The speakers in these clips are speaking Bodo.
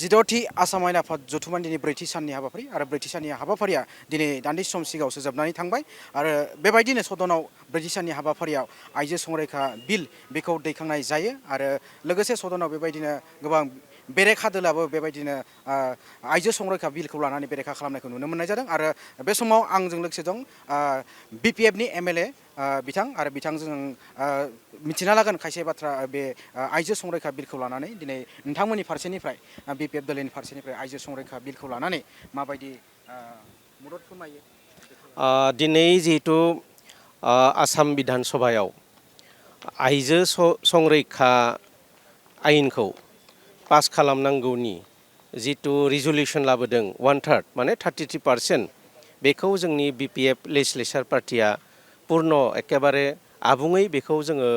जिद'थि आसाम आयेन आफाद जथुम्मानि दिनै ब्रैथि साननि हाबाफारि आरो ब्रैथि साननि हाबाफारिया दिनै दान्दिसे सम सिगाङावसो जोबनानै थांबाय आरो बेबायदिनो सदनाव ब्रैथि साननि हाबाफारियाव आइजो संरैखा बिल बेखौ दैखांनाय जायो आरो लोगोसे सदनाव बेबायदिनो गोबां बेरेखा दोलाबो बेबायदिनो आइजो संरैखा बिलखौ लानानै बेरेखा खालामनायखौ नुनो मोननाय जादों आरो बे समाव आंजों लोगोसे दं BPFनि MLA बिथां आरो बिथांजों मिथिना लागोन खायसे बाथ्रा बे आइजो संरैखा बिलखौ लानानै दिनै नोंथांमोननि फारसेनिफ्राय BPF दलनि फारसेनिफ्राय आइजो संरैखा बिलखौ लानानै माबायदि मदद फोरमायो दिनै जिहेतु आसाम बिधान सभायाव आइजो संरैखा आयेनखौ पास खालामनांगौनि जितु रिजल्युसन लाबोदों 1/3 माने 33% बेखौ जोंनि BPF लेजिस्लेचार पार्टिया पूर्ण एकेबारे आबुङै बेखौ जोङो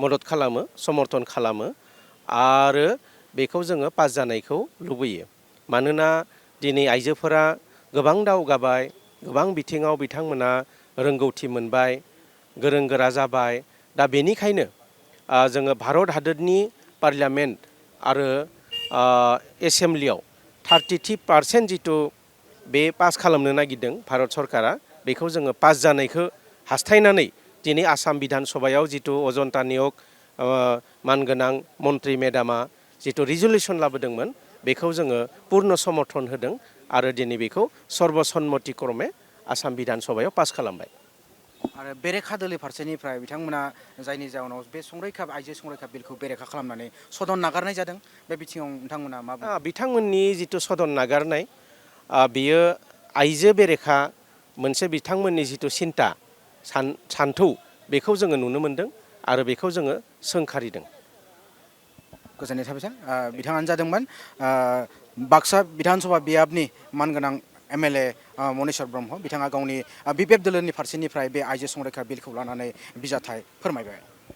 मदद खालामो समर्थन खालामो आरो बेखौ जोङो पास जानायखौ लुबैयो मानोना दिनै आइजोफोरा गोबां दावगाबाय गोबां बिथिङाव बिथांमोना रोंगौथि मोनबाय गोरों गोरा जाबाय दा बेनिखायनो जोङो भारत हादरनि पार्लियामेन्ट आरो एसेम्ब्लियाव 33% जितु बे पास खालामनो नागिरदों भारत सरकारा बेखौ जोङो पास जानायखौ हास्थायनानै दिनै आसाम बिधान सभायाव जितु अजन्ता नियक मानगोनां मन्त्रि मेडामा जितु रिजल्युसन लाबोदोंमोन बेखौ जोङो पूर्ण समर्थन होदों आरो दिनै बेखौ सर्बसन्मति क्रमे आसाम बिधान सभायाव पास खालामबाय आरो बेरेखा दोलो फारसेनिफ्राय बिथांमोना जायनि जाउनाव बे आइजो संरैखा बिलखौ बेरेखा खालामनानै सदन नागारनाय जादों बे बिथिङाव नोंथांमोना मा बुङो बिथांमोननि जितु सदन नागारनाय बियो आइजो बेरेखा मोनसे बिथांमोननि जितु सिन्ता सान्थौ बेखौ जोङो नुनो मोनदों आरो बेखौ जोङो सोंखारिदों गोजोननाय थाबाय सार बिथाङानो जादोंमोन बाक्सा बिधान सभा बियाबनि मानगोनां MLA मनेस्वर ब्रह्म बिथाङा गावनि BPF दोलोनि फारसेनिफ्राय बे आइजो संरैखा बिलखौ लानानै बिजाथाय फोरमायबाय